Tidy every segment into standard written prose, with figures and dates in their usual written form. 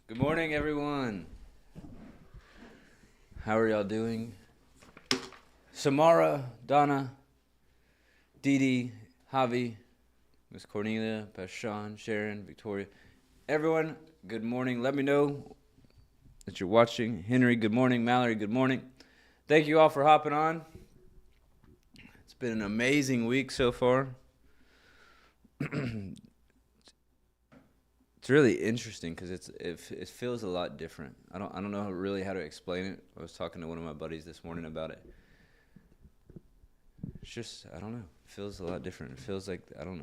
Good morning, everyone. How are y'all doing? Samara, Donna, Dee Dee, Javi, Miss Cornelia, Pastor Sean, Sharon, Victoria. Everyone, good morning. Let me know that you're watching. Henry, good morning. Mallory, good morning. Thank you all for hopping on. It's been an amazing week so far. It's really interesting because it feels a lot different. I don't know really how to explain it. I was talking to one of my buddies this morning about it. It's just I don't know. It feels a lot different. It feels like I don't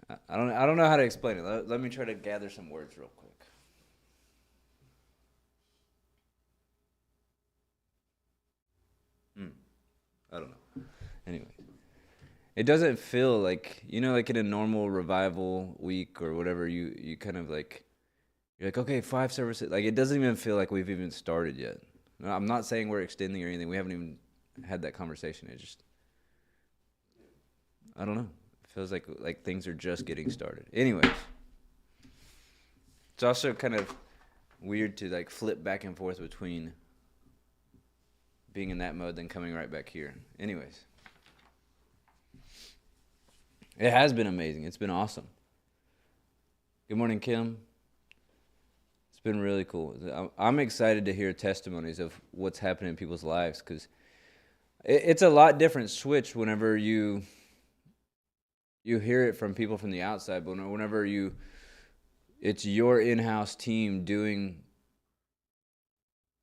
know. I don't know how to explain it. Let me try to gather some words real quick. I don't know. Anyway, it doesn't feel like like in a normal revival week or whatever. You kind of like you're like okay, 5 services. Like it doesn't even feel like we've even started yet. No, I'm not saying we're extending or anything. We haven't even had that conversation. It just I don't know. It feels like things are just getting started. Anyways, it's also kind of weird to like flip back and forth between being in that mode then coming right back here. Anyways, it has been amazing. It's been awesome. Good morning, Kim. It's been really cool. I'm excited to hear testimonies of what's happening in people's lives because it's a lot different switch whenever you hear it from people from the outside, but whenever it's your in-house team doing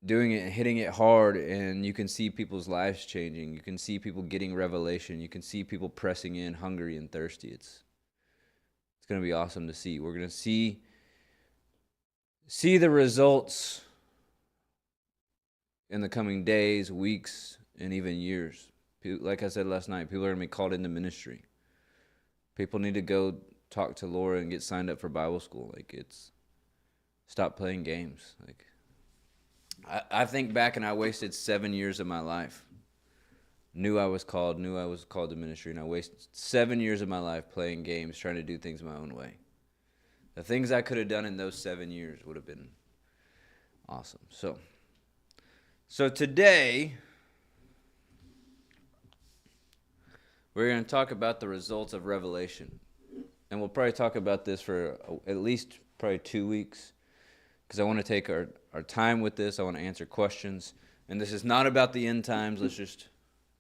it and hitting it hard, and you can see people's lives changing. You can see people getting revelation. You can see people pressing in, hungry and thirsty. It's going to be awesome to see. We're going to see the results in the coming days, weeks, and even years. Like I said last night, people are going to be called into ministry. People need to go talk to Laura and get signed up for Bible school. Stop playing games. I think back and I wasted 7 years of my life. Knew I was called to ministry, and I wasted 7 years of my life playing games, trying to do things my own way. The things I could have done in those 7 years would have been awesome. So today, we're going to talk about the results of revelation. And we'll probably talk about this for at least probably 2 weeks, because I want to take our time with this. I want to answer questions. And this is not about the end times. Let's just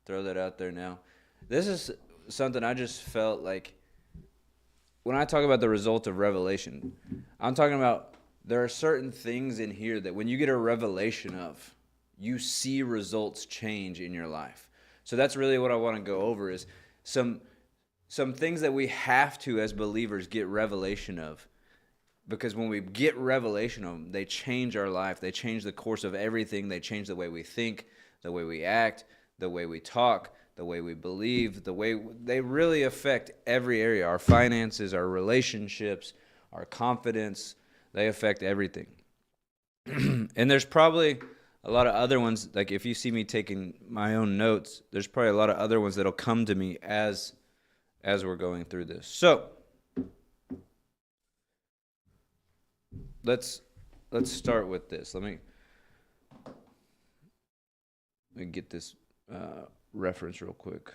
throw that out there now. This is something I just felt like when I talk about the result of revelation, I'm talking about there are certain things in here that when you get a revelation of, you see results change in your life. So that's really what I want to go over is some things that we have to, as believers, get revelation of. Because when we get revelation of them, they change our life. They change the course of everything. They change the way we think, the way we act, the way we talk, the way we believe, they really affect every area. Our finances, our relationships, our confidence, they affect everything. And there's probably a lot of other ones, like if you see me taking my own notes, there's probably a lot of other ones that'll come to me as we're going through this. So let's start with this. Let me get this reference real quick.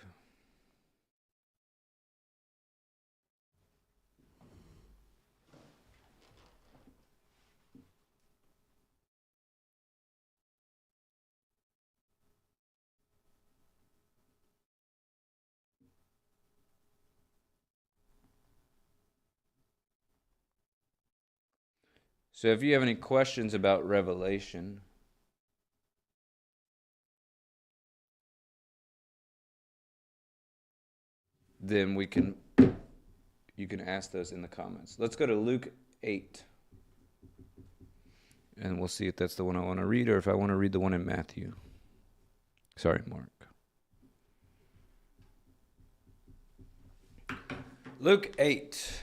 So if you have any questions about Revelation, then you can ask those in the comments. Let's go to Luke 8. And we'll see if that's the one I want to read or if I want to read the one in Matthew. Sorry, Mark. Luke 8.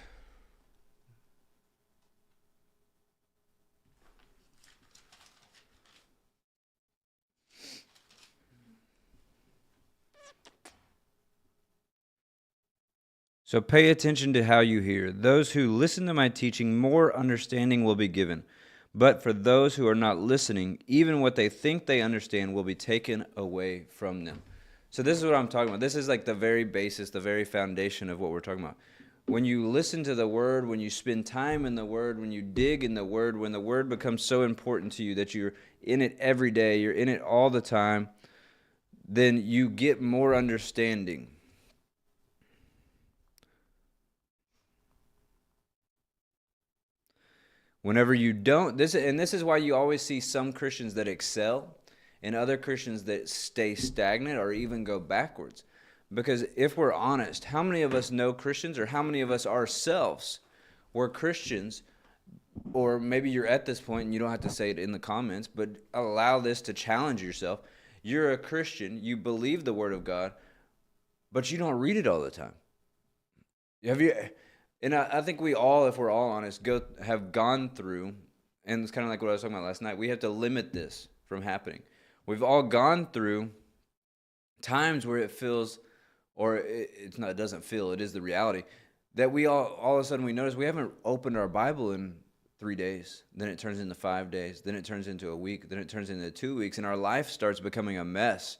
So pay attention to how you hear. Those who listen to my teaching, more understanding will be given. But for those who are not listening, even what they think they understand will be taken away from them. So this is what I'm talking about. This is like the very basis, the very foundation of what we're talking about. When you listen to the Word, when you spend time in the Word, when you dig in the Word, when the Word becomes so important to you that you're in it every day, you're in it all the time, then you get more understanding. Whenever you don't, this is why you always see some Christians that excel and other Christians that stay stagnant or even go backwards. Because if we're honest, how many of us know Christians, or how many of us ourselves were Christians, or maybe you're at this point and you don't have to say it in the comments, but allow this to challenge yourself. You're a Christian, you believe the Word of God, but you don't read it all the time. Have you? And I think we all, if we're all honest, have gone through, and it's kind of like what I was talking about last night, we have to limit this from happening. We've all gone through times where it feels, or it doesn't feel, it is the reality, that we all of a sudden we notice we haven't opened our Bible in 3 days. Then it turns into 5 days. Then it turns into a week. Then it turns into 2 weeks. And our life starts becoming a mess.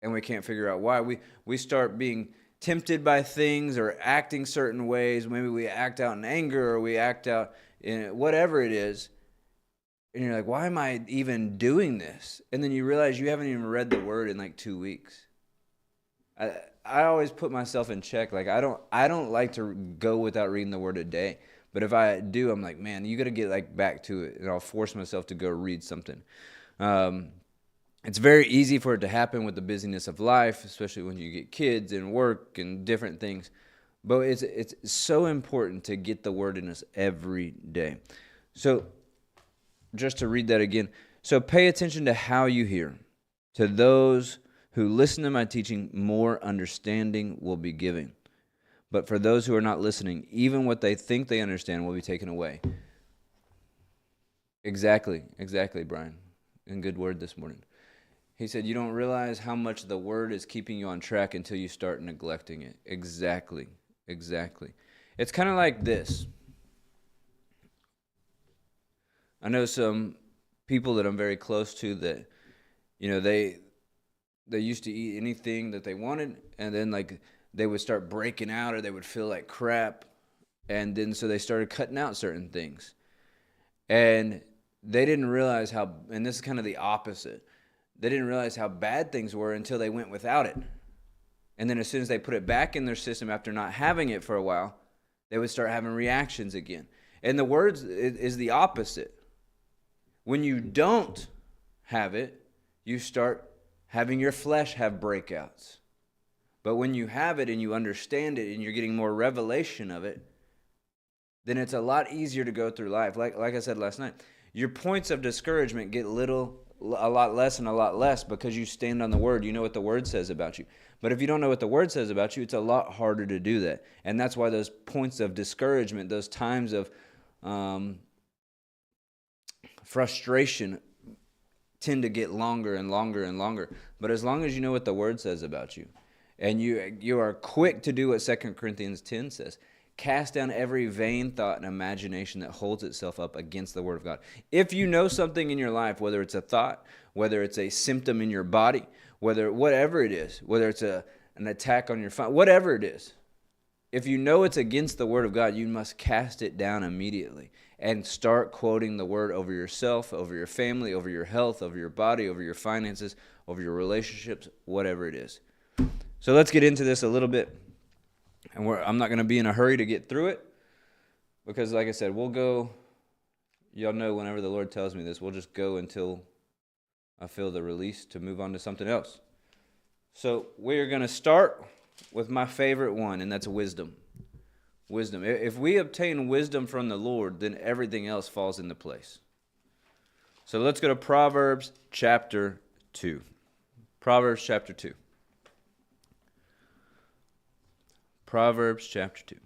And we can't figure out why. We start being tempted by things or acting certain ways. Maybe we act out in anger, or we act out in whatever it is. And you're like, why am I even doing this? And then you realize you haven't even read the Word in like 2 weeks. I always put myself in check. Like I don't like to go without reading the Word a day. But if I do, I'm like, man, you got to get like back to it. And I'll force myself to go read something. It's very easy for it to happen with the busyness of life, especially when you get kids and work and different things. But it's so important to get the Word in us every day. So just to read that again. So pay attention to how you hear. To those who listen to my teaching, more understanding will be given. But for those who are not listening, even what they think they understand will be taken away. Exactly, Brian. And good word this morning. He said, you don't realize how much the Word is keeping you on track until you start neglecting it. Exactly. It's kind of like this. I know some people that I'm very close to that, they used to eat anything that they wanted, and then like they would start breaking out, or they would feel like crap, and then so they started cutting out certain things. And they didn't realize how, and this is kind of the opposite, they didn't realize how bad things were until they went without it. And then as soon as they put it back in their system after not having it for a while, they would start having reactions again. And the Word is the opposite. When you don't have it, you start having your flesh have breakouts. But when you have it and you understand it and you're getting more revelation of it, then it's a lot easier to go through life. Like I said last night, your points of discouragement get a lot less and a lot less because you stand on the Word. You know what the Word says about you. But if you don't know what the Word says about you, it's a lot harder to do that. And that's why those points of discouragement, those times of frustration tend to get longer and longer and longer. But as long as you know what the Word says about you, and you are quick to do what 2 Corinthians 10 says, cast down every vain thought and imagination that holds itself up against the Word of God. If you know something in your life, whether it's a thought, whether it's a symptom in your body, whatever it is, whether it's an attack on your phone, whatever it is, if you know it's against the Word of God, you must cast it down immediately and start quoting the Word over yourself, over your family, over your health, over your body, over your finances, over your relationships, whatever it is. So let's get into this a little bit. And I'm not going to be in a hurry to get through it because, like I said, we'll go. Y'all know whenever the Lord tells me this, we'll just go until I feel the release to move on to something else. So we're going to start with my favorite one, and that's wisdom. Wisdom. If we obtain wisdom from the Lord, then everything else falls into place. So let's go to Proverbs chapter 2. Proverbs chapter 2. Proverbs chapter 2.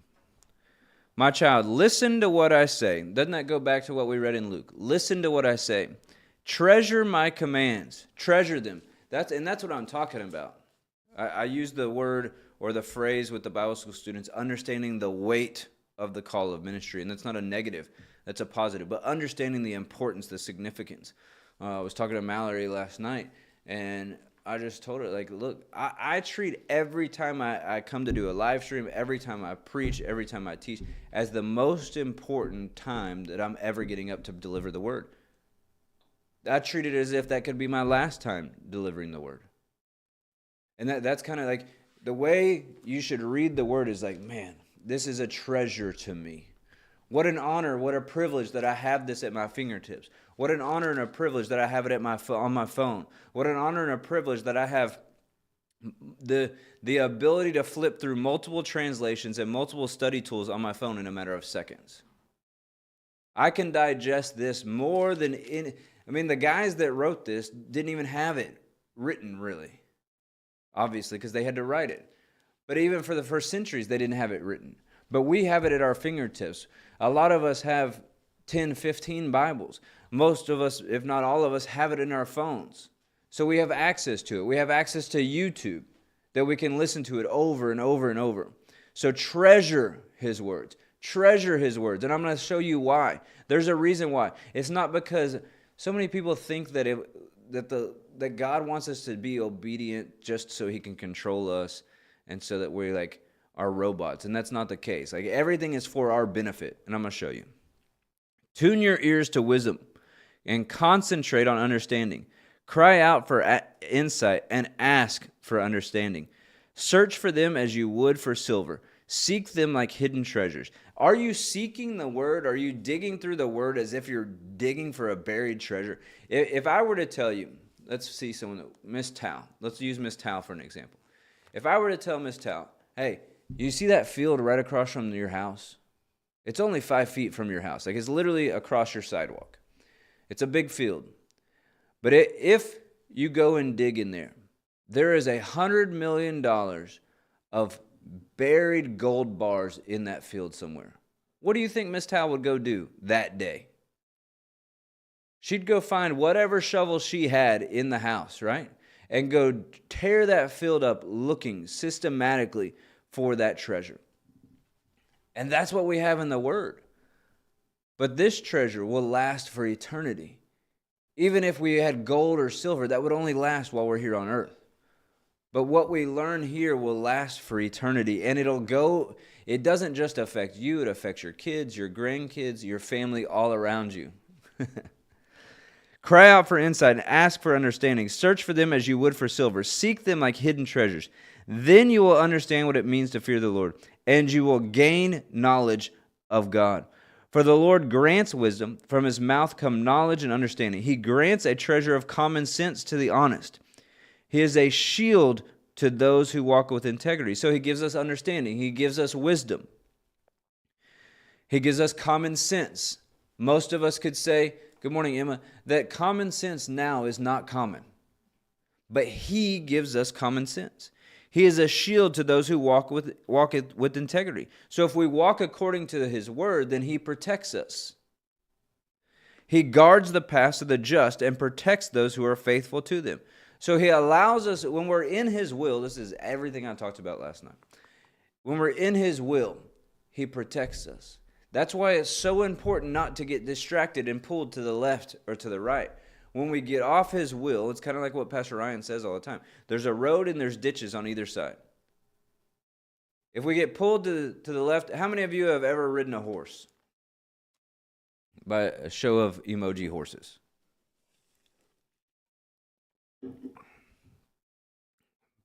My child, listen to what I say. Doesn't that go back to what we read in Luke? Listen to what I say. Treasure my commands. Treasure them. That's what I'm talking about. I use the word or the phrase with the Bible school students, understanding the weight of the call of ministry. And that's not a negative, that's a positive. But understanding the importance, the significance. I was talking to Mallory last night, and I just told her, like, look, I treat every time I come to do a live stream, every time I preach, every time I teach, as the most important time that I'm ever getting up to deliver the word. I treat it as if that could be my last time delivering the word. And that's kind of like the way you should read the word is like, man, this is a treasure to me. What an honor, what a privilege that I have this at my fingertips. What an honor and a privilege that I have it on my phone. What an honor and a privilege that I have the ability to flip through multiple translations and multiple study tools on my phone in a matter of seconds. I can digest this more than the guys that wrote this didn't even have it written, really. Obviously, because they had to write it. But even for the first centuries, they didn't have it written. But we have it at our fingertips. A lot of us have 10, 15 Bibles. Most of us, if not all of us, have it in our phones. So we have access to it. We have access to YouTube that we can listen to it over and over and over. So treasure His words. Treasure His words. And I'm going to show you why. There's a reason why. It's not because so many people think that that God wants us to be obedient just so He can control us and so that we are robots. And that's not the case. Everything is for our benefit. And I'm going to show you. Tune your ears to wisdom and concentrate on understanding. Cry out for insight and ask for understanding. Search for them as you would for silver. Seek them like hidden treasures. Are you seeking the word? Are you digging through the word as if you're digging for a buried treasure? If I were to tell you, let's see someone, Miss Tal. Let's use Miss Tal for an example. If I were to tell Miss Tal, hey, you see that field right across from your house? It's only 5 feet from your house. It's literally across your sidewalk. It's a big field. But if you go and dig in there, there is $100 million of buried gold bars in that field somewhere. What do you think Miss Tal would go do that day? She'd go find whatever shovel she had in the house, right? And go tear that field up looking systematically for that treasure. And that's what we have in the Word. But this treasure will last for eternity. Even if we had gold or silver, that would only last while we're here on earth. But what we learn here will last for eternity. And it doesn't just affect you, it affects your kids, your grandkids, your family, all around you. Cry out for insight and ask for understanding. Search for them as you would for silver. Seek them like hidden treasures. Then you will understand what it means to fear the Lord, and you will gain knowledge of God. For the Lord grants wisdom. From His mouth come knowledge and understanding. He grants a treasure of common sense to the honest. He is a shield to those who walk with integrity. So He gives us understanding. He gives us wisdom. He gives us common sense. Most of us could say, good morning, Emma, that common sense now is not common. But He gives us common sense. He is a shield to those who walk with integrity. So if we walk according to His word, then He protects us. He guards the paths of the just and protects those who are faithful to them. So He allows us, when we're in His will, this is everything I talked about last night. When we're in His will, He protects us. That's why it's so important not to get distracted and pulled to the left or to the right. When we get off His will, it's kind of like what Pastor Ryan says all the time. There's a road and there's ditches on either side. If we get pulled to the left, how many of you have ever ridden a horse? By a show of emoji horses.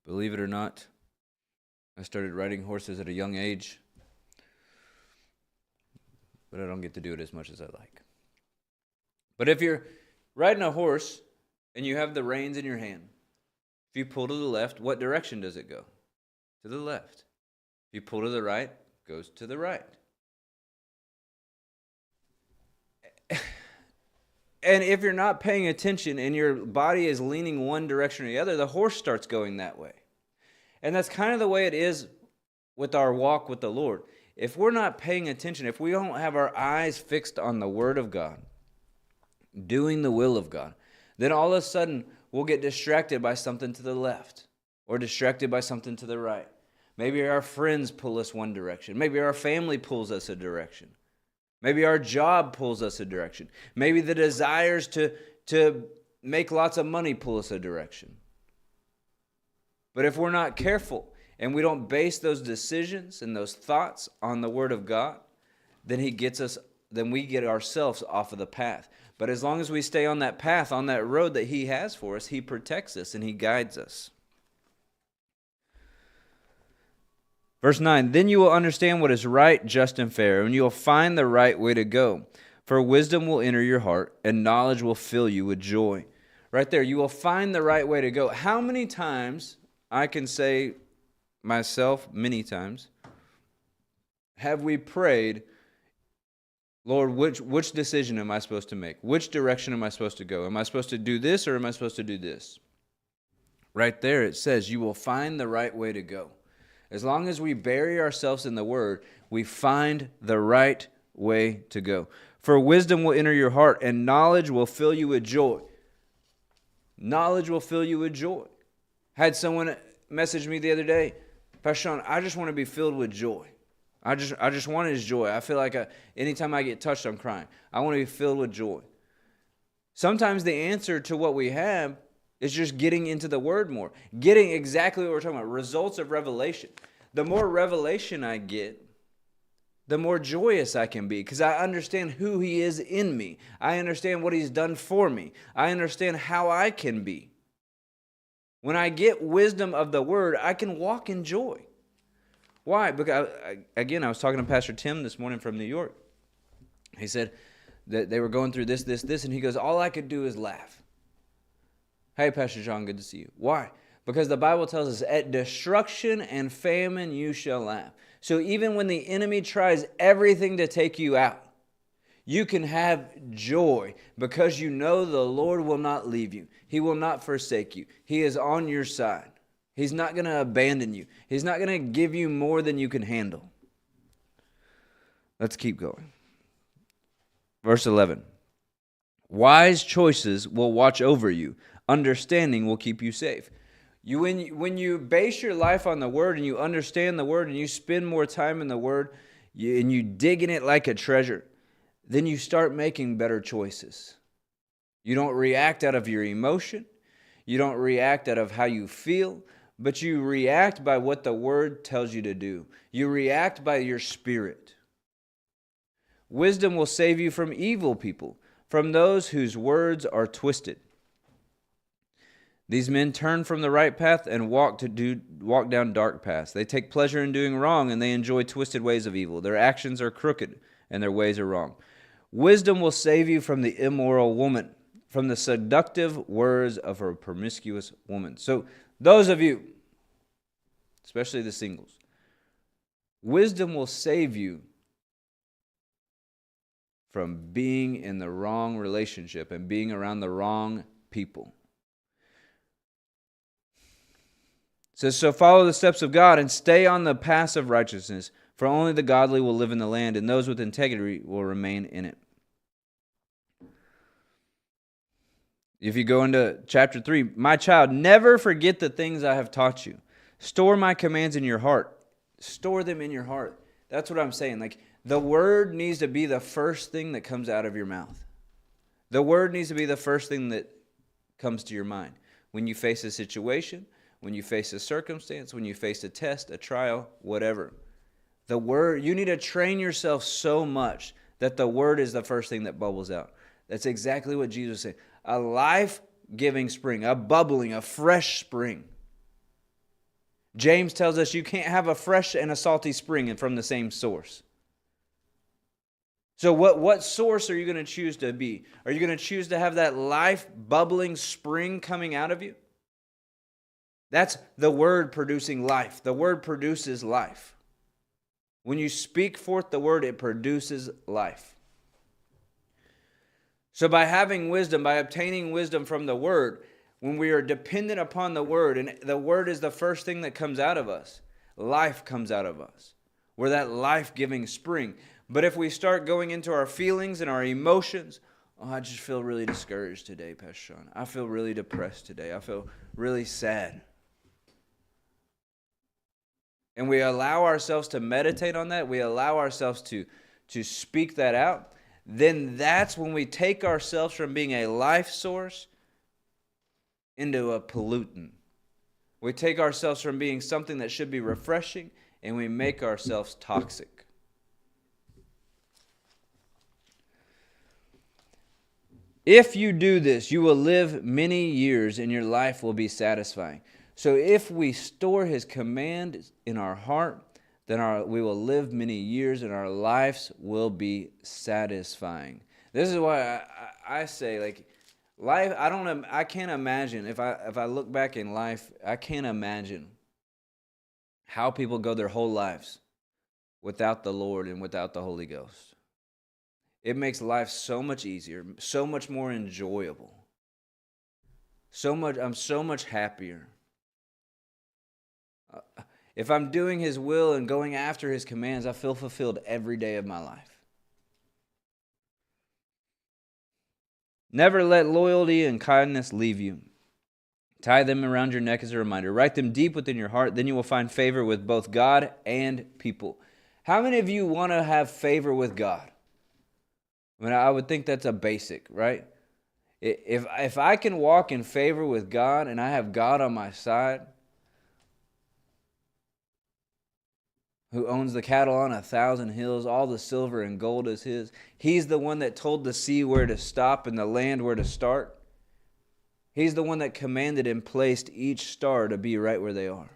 Believe it or not, I started riding horses at a young age, but I don't get to do it as much as I like. But if you're riding a horse and you have the reins in your hand, if you pull to the left, what direction does it go? To the left. If you pull to the right, it goes to the right. And if you're not paying attention and your body is leaning one direction or the other, the horse starts going that way. And that's kind of the way it is with our walk with the Lord. If we're not paying attention, if we don't have our eyes fixed on the Word of God, doing the will of God, then all of a sudden we'll get distracted by something to the left. or distracted by something to the right. Maybe our friends pull us one direction. Maybe our family pulls us a direction. Maybe our job pulls us a direction. Maybe the desires to make lots of money pull us a direction. But if we're not careful and we don't base those decisions and those thoughts on the Word of God, then we get ourselves off of the path. But as long as we stay on that path, on that road that He has for us, He protects us and He guides us. Verse 9, then you will understand what is right, just, and fair, and you will find the right way to go. For wisdom will enter your heart, and knowledge will fill you with joy. Right there, you will find the right way to go. How many times, I can say myself many times, have we prayed, Lord, which decision am I supposed to make? Which direction am I supposed to go? Am I supposed to do this or am I supposed to do this? Right there it says you will find the right way to go. As long as we bury ourselves in the Word, we find the right way to go. For wisdom will enter your heart, and knowledge will fill you with joy. Knowledge will fill you with joy. Had someone message me the other day, Pastor Sean, I just want to be filled with joy. I just want His joy. I feel like anytime I get touched, I'm crying. I want to be filled with joy. Sometimes the answer to what we have is just getting into the Word more. Getting exactly what we're talking about. Results of revelation. The more revelation I get, the more joyous I can be because I understand who He is in me. I understand what He's done for me. I understand how I can be. When I get wisdom of the Word, I can walk in joy. Why? Because, again, I was talking to Pastor Tim this morning from New York. He said that they were going through this, and he goes, all I could do is laugh. Hey, Pastor John, good to see you. Why? Because the Bible tells us, at destruction and famine you shall laugh. So even when the enemy tries everything to take you out, you can have joy because you know the Lord will not leave you. He will not forsake you. He is on your side. He's not going to abandon you. He's not going to give you more than you can handle. Let's keep going. Verse 11. Wise choices will watch over you. Understanding will keep you safe. When you base your life on the Word and you understand the Word and you spend more time in the Word and you dig in it like a treasure, then you start making better choices. You don't react out of your emotion. You don't react out of how you feel, but you react by what the Word tells you to do. You react by your spirit. Wisdom will save you from evil people, from those whose words are twisted. These men turn from the right path and walk down dark paths. They take pleasure in doing wrong, and they enjoy twisted ways of evil. Their actions are crooked, and their ways are wrong. Wisdom will save you from the immoral woman, from the seductive words of a promiscuous woman. So those of you, especially the singles, wisdom will save you from being in the wrong relationship and being around the wrong people. It says, so follow the steps of God and stay on the path of righteousness, for only the godly will live in the land, and those with integrity will remain in it. If you go into chapter 3, my child, never forget the things I have taught you. Store my commands in your heart. Store them in your heart. That's what I'm saying. Like, the Word needs to be the first thing that comes out of your mouth. The Word needs to be the first thing that comes to your mind. When you face a situation, when you face a circumstance, when you face a test, a trial, whatever. The Word, you need to train yourself so much that the Word is the first thing that bubbles out. That's exactly what Jesus said. A life-giving spring, a bubbling, a fresh spring. James tells us you can't have a fresh and a salty spring from the same source. So what source are you going to choose to be? Are you going to choose to have that life-bubbling spring coming out of you? That's the Word producing life. The Word produces life. When you speak forth the Word, it produces life. So by having wisdom, by obtaining wisdom from the Word, when we are dependent upon the Word, and the Word is the first thing that comes out of us, life comes out of us. We're that life-giving spring. But if we start going into our feelings and our emotions, oh, I just feel really discouraged today, Pastor Sean. I feel really depressed today. I feel really sad. and we allow ourselves to meditate on that, we allow ourselves to speak that out, then that's when we take ourselves from being a life source into a pollutant. We take ourselves from being something that should be refreshing, and we make ourselves toxic. If you do this, you will live many years, and your life will be satisfying. So if we store His command in our heart, then we will live many years, and our lives will be satisfying. This is why I say, like, life. I can't imagine if I look back in life. I can't imagine how people go their whole lives without the Lord and without the Holy Ghost. It makes life so much easier, so much more enjoyable. I'm so much happier. If I'm doing His will and going after His commands, I feel fulfilled every day of my life. Never let loyalty and kindness leave you. Tie them around your neck as a reminder. Write them deep within your heart. Then you will find favor with both God and people. How many of you want to have favor with God? I mean, I would think that's a basic, right? If I can walk in favor with God and I have God on my side, who owns the cattle on 1,000 hills, all the silver and gold is His. He's the one that told the sea where to stop and the land where to start. He's the one that commanded and placed each star to be right where they are.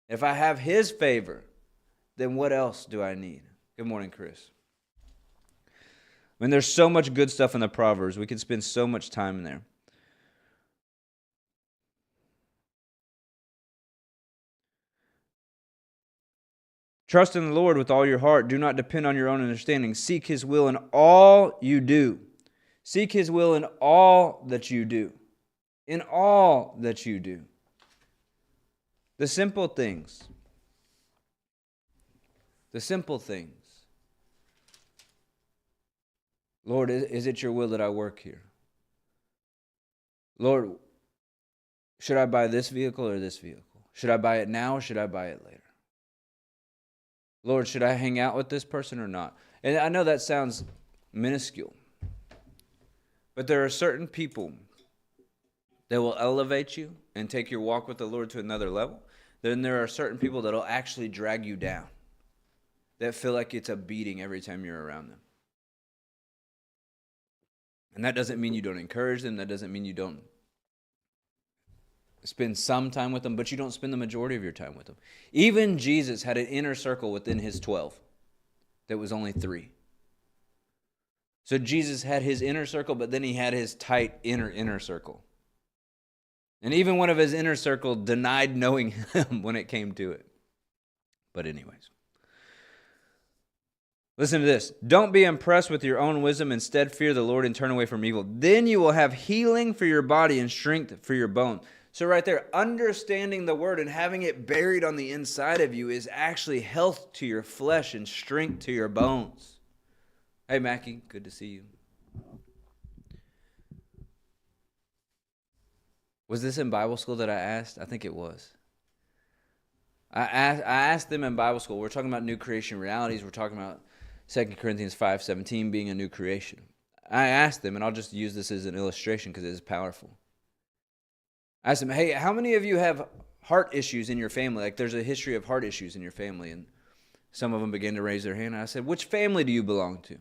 If I have His favor, then what else do I need? Good morning, Chris. I mean, there's so much good stuff in the Proverbs. We could spend so much time in there. Trust in the Lord with all your heart. Do not depend on your own understanding. Seek His will in all you do. Seek His will in all that you do. In all that you do. The simple things. The simple things. Lord, is it your will that I work here? Lord, should I buy this vehicle or this vehicle? Should I buy it now or should I buy it later? Lord, should I hang out with this person or not? And I know that sounds minuscule, but there are certain people that will elevate you and take your walk with the Lord to another level. Then there are certain people that will actually drag you down, that feel like it's a beating every time you're around them. And that doesn't mean you don't encourage them. That doesn't mean you don't spend some time with them, but you don't spend the majority of your time with them. Even Jesus had an inner circle within His 12 that was only 3. So Jesus had His inner circle, but then He had His tight inner circle. And even one of His inner circle denied knowing Him when it came to it. But anyways. Listen to this. Don't be impressed with your own wisdom. Instead, fear the Lord and turn away from evil. Then you will have healing for your body and strength for your bones. So right there, understanding the word and having it buried on the inside of you is actually health to your flesh and strength to your bones. Hey, Mackie, good to see you. Was this in Bible school that I asked? I think it was. I asked them in Bible school. We're talking about new creation realities. We're talking about 2 Corinthians 5:17 being a new creation. I asked them, and I'll just use this as an illustration because it is powerful. I asked them, hey, how many of you have heart issues in your family? Like there's a history of heart issues in your family. And some of them began to raise their hand. And I said, which family do you belong to?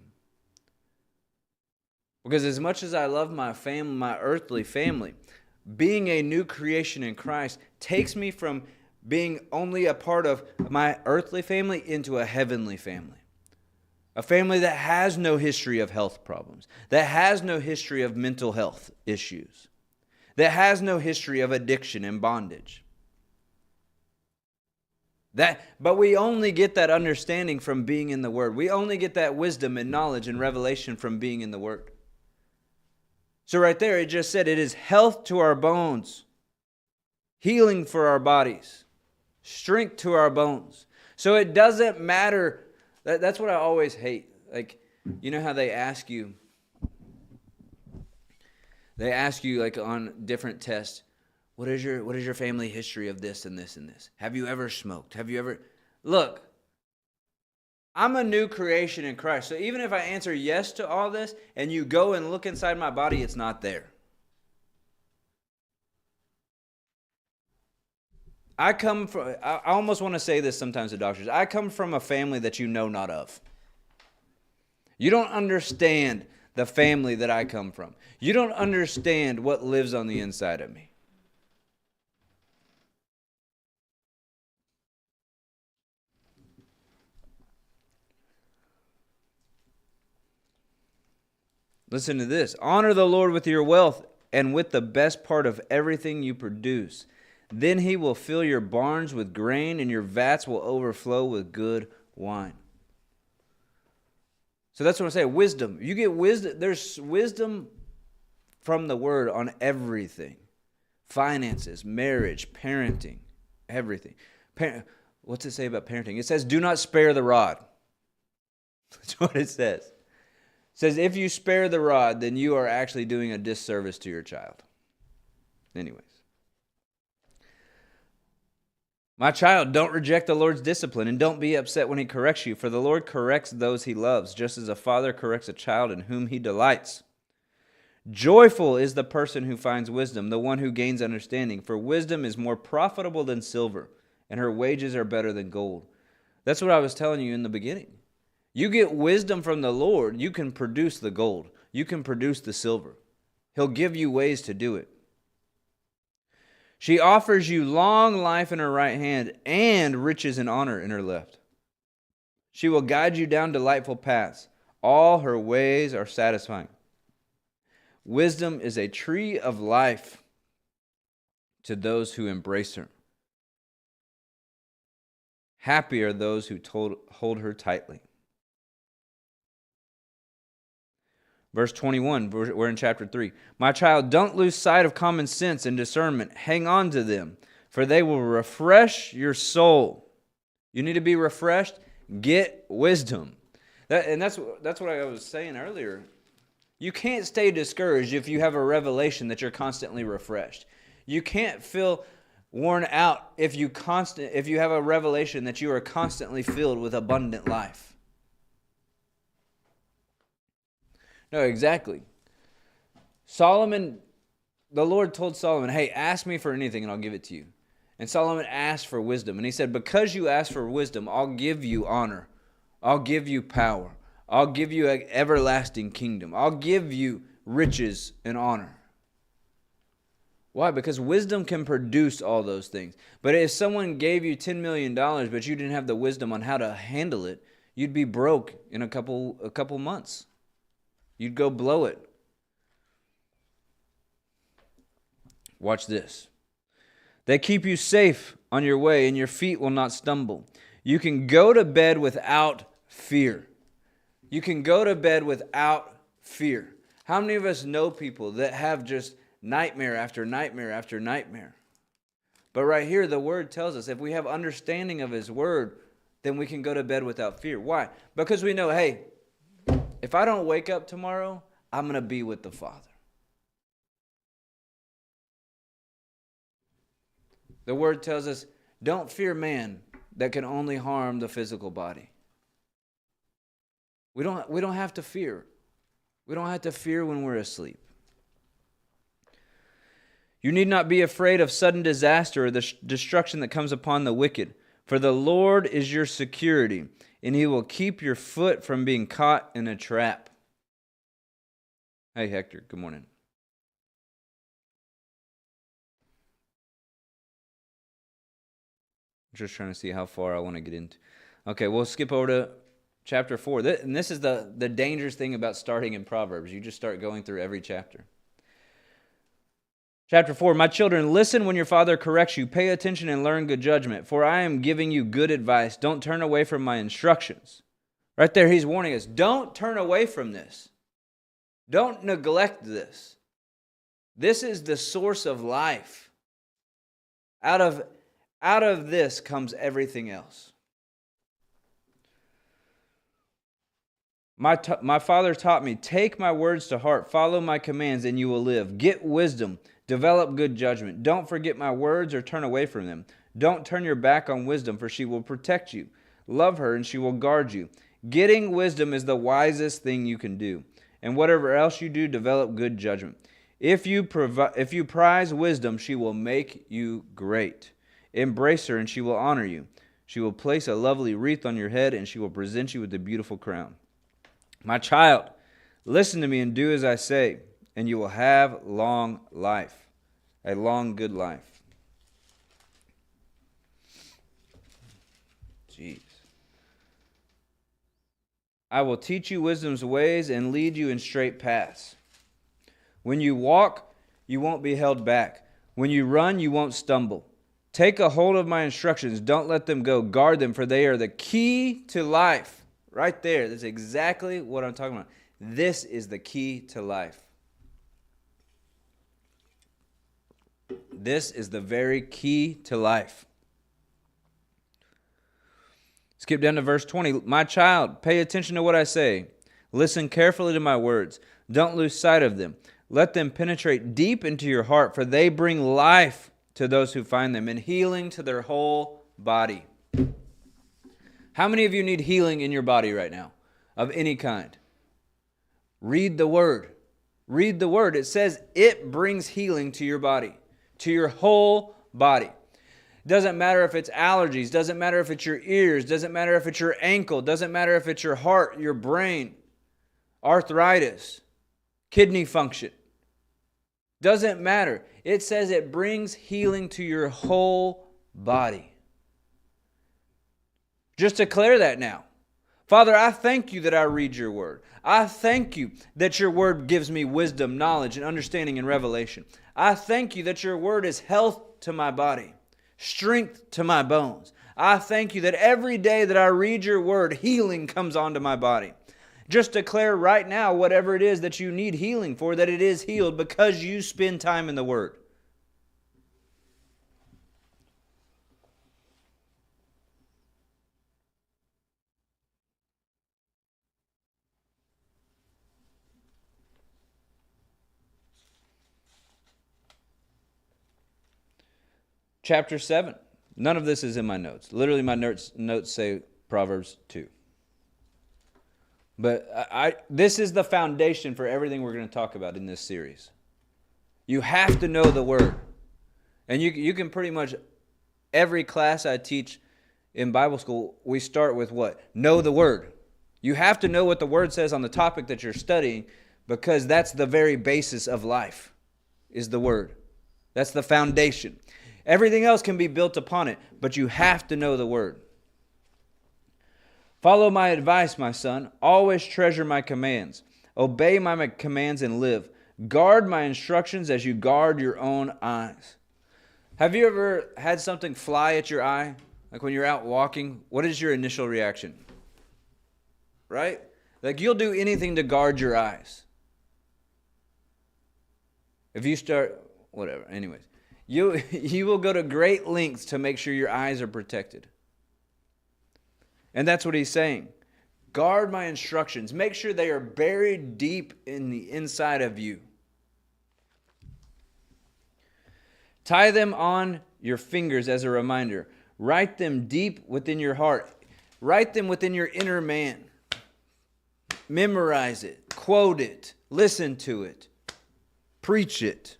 Because as much as I love my family, my earthly family, being a new creation in Christ takes me from being only a part of my earthly family into a heavenly family. A family that has no history of health problems, that has no history of mental health issues, that has no history of addiction and bondage. But we only get that understanding from being in the Word. We only get that wisdom and knowledge and revelation from being in the Word. So right there, it just said it is health to our bones, healing for our bodies, strength to our bones. So it doesn't matter. That's what I always hate. Like, you know how they ask you like on different tests, What is your family history of this and this and this? Have you ever smoked? Have you ever... Look, I'm a new creation in Christ. So even if I answer yes to all this and you go and look inside my body, it's not there. I almost want to say this sometimes to doctors. I come from a family that you know not of. You don't understand the family that I come from. You don't understand what lives on the inside of me. Listen to this. Honor the Lord with your wealth and with the best part of everything you produce. Then he will fill your barns with grain, and your vats will overflow with good wine. So that's what I'm saying. Wisdom. You get wisdom. There's wisdom from the word on everything. Finances, marriage, parenting, everything. What's it say about parenting? It says, do not spare the rod. That's what it says. It says, if you spare the rod, then you are actually doing a disservice to your child. Anyways. My child, don't reject the Lord's discipline, and don't be upset when he corrects you, for the Lord corrects those he loves, just as a father corrects a child in whom he delights. Joyful is the person who finds wisdom, the one who gains understanding, for wisdom is more profitable than silver, and her wages are better than gold. That's what I was telling you in the beginning. You get wisdom from the Lord, you can produce the gold. You can produce the silver. He'll give you ways to do it. She offers you long life in her right hand and riches and honor in her left. She will guide you down delightful paths. All her ways are satisfying. Wisdom is a tree of life to those who embrace her. Happy are those who hold her tightly. Verse 21, we're in chapter 3. My child, don't lose sight of common sense and discernment. Hang on to them, for they will refresh your soul. You need to be refreshed? Get wisdom. That's what I was saying earlier. You can't stay discouraged if you have a revelation that you're constantly refreshed. You can't feel worn out if you have a revelation that you are constantly filled with abundant life. No, exactly. Solomon, the Lord told Solomon, hey, ask me for anything and I'll give it to you. And Solomon asked for wisdom. And he said, because you asked for wisdom, I'll give you honor. I'll give you power. I'll give you an everlasting kingdom. I'll give you riches and honor. Why? Because wisdom can produce all those things. But if someone gave you $10 million, but you didn't have the wisdom on how to handle it, you'd be broke in a couple months. You'd go blow it. Watch this. They keep you safe on your way, and your feet will not stumble. You can go to bed without fear. You can go to bed without fear. How many of us know people that have just nightmare after nightmare after nightmare? But right here, the Word tells us if we have understanding of His Word, then we can go to bed without fear. Why? Because we know, hey, if I don't wake up tomorrow, I'm going to be with the Father. The Word tells us, don't fear man that can only harm the physical body. We don't have to fear. We don't have to fear when we're asleep. You need not be afraid of sudden disaster or the destruction that comes upon the wicked, for the Lord is your security, and He will keep your foot from being caught in a trap. Hey, Hector, good morning. I'm just trying to see how far I want to get into. Okay, we'll skip over to chapter 4. And this is the dangerous thing about starting in Proverbs. You just start going through every chapter. Chapter 4, my children, listen when your father corrects you. Pay attention and learn good judgment, for I am giving you good advice. Don't turn away from my instructions. Right there, he's warning us. Don't turn away from this. Don't neglect this. This is the source of life. Out of this comes everything else. My father taught me, take my words to heart, follow my commands, and you will live. Get wisdom. Develop good judgment. Don't forget my words or turn away from them. Don't turn your back on wisdom, for she will protect you. Love her, and she will guard you. Getting wisdom is the wisest thing you can do. And whatever else you do, develop good judgment. If you prize wisdom, she will make you great. Embrace her, and she will honor you. She will place a lovely wreath on your head, and she will present you with a beautiful crown. My child, listen to me and do as I say, and you will have long life, a long, good life. Jeez. I will teach you wisdom's ways and lead you in straight paths. When you walk, you won't be held back. When you run, you won't stumble. Take a hold of my instructions. Don't let them go. Guard them, for they are the key to life. Right there. That's exactly what I'm talking about. This is the key to life. This is the very key to life. Skip down to verse 20. My child, pay attention to what I say. Listen carefully to my words. Don't lose sight of them. Let them penetrate deep into your heart, for they bring life to those who find them and healing to their whole body. How many of you need healing in your body right now? Of any kind. Read the Word. Read the Word. It says it brings healing to your body, to your whole body. Doesn't matter if it's allergies, doesn't matter if it's your ears, doesn't matter if it's your ankle, doesn't matter if it's your heart, your brain, arthritis, kidney function. Doesn't matter. It says it brings healing to your whole body. Just declare that now. Father, I thank you that I read your word. I thank you that your word gives me wisdom, knowledge, and understanding and revelation. I thank you that your word is health to my body, strength to my bones. I thank you that every day that I read your word, healing comes onto my body. Just declare right now whatever it is that you need healing for, that it is healed because you spend time in the Word. Chapter 7. None of this is in my notes. Literally my notes say Proverbs 2. But this is the foundation for everything we're going to talk about in this series. You have to know the Word. And you can pretty much, every class I teach in Bible school, we start with what? Know the Word. You have to know what the Word says on the topic that you're studying, because that's the very basis of life, is the Word. That's the foundation. Everything else can be built upon it, but you have to know the Word. Follow my advice, my son. Always treasure my commands. Obey my commands and live. Guard my instructions as you guard your own eyes. Have you ever had something fly at your eye? Like when you're out walking, what is your initial reaction? Right? Like you'll do anything to guard your eyes. If you start, whatever, anyways. You will go to great lengths to make sure your eyes are protected. And that's what he's saying. Guard my instructions. Make sure they are buried deep in the inside of you. Tie them on your fingers as a reminder. Write them deep within your heart. Write them within your inner man. Memorize it. Quote it. Listen to it. Preach it.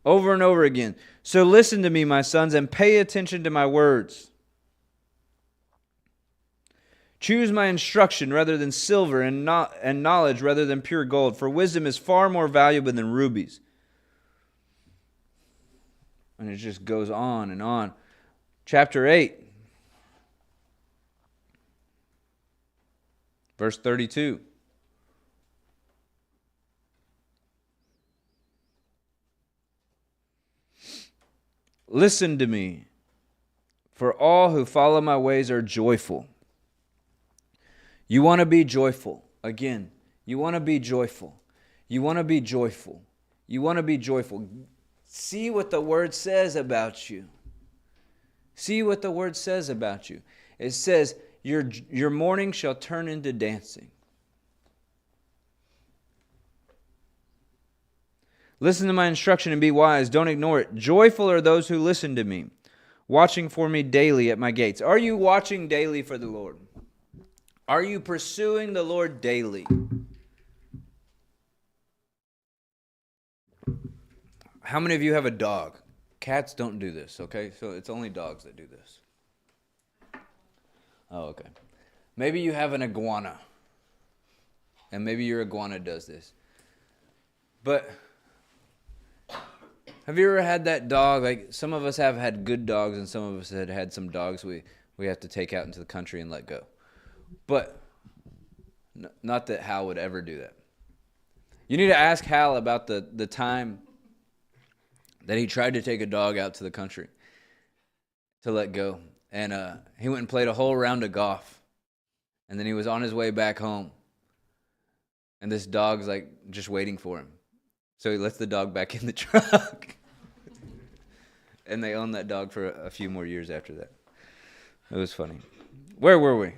Over and over again. So listen to me, my sons, and pay attention to my words. Choose my instruction rather than silver, and knowledge rather than pure gold, for wisdom is far more valuable than rubies. And it just goes on and on. Chapter 8, verse 32. Listen to me, for all who follow my ways are joyful. You want to be joyful. Again, you want to be joyful. You want to be joyful. You want to be joyful. See what the Word says about you. See what the Word says about you. It says, your mourning shall turn into dancing. Listen to my instruction and be wise. Don't ignore it. Joyful are those who listen to me, watching for me daily at my gates. Are you watching daily for the Lord? Are you pursuing the Lord daily? How many of you have a dog? Cats don't do this, okay? So it's only dogs that do this. Oh, okay. Maybe you have an iguana, and maybe your iguana does this. But have you ever had that dog? Like, some of us have had good dogs, and some of us had some dogs we have to take out into the country and let go. But not that Hal would ever do that. You need to ask Hal about the time that he tried to take a dog out to the country to let go. And he went and played a whole round of golf. And then he was on his way back home. And this dog's like just waiting for him. So he lets the dog back in the truck. And they owned that dog for a few more years after that. It was funny. Where were we?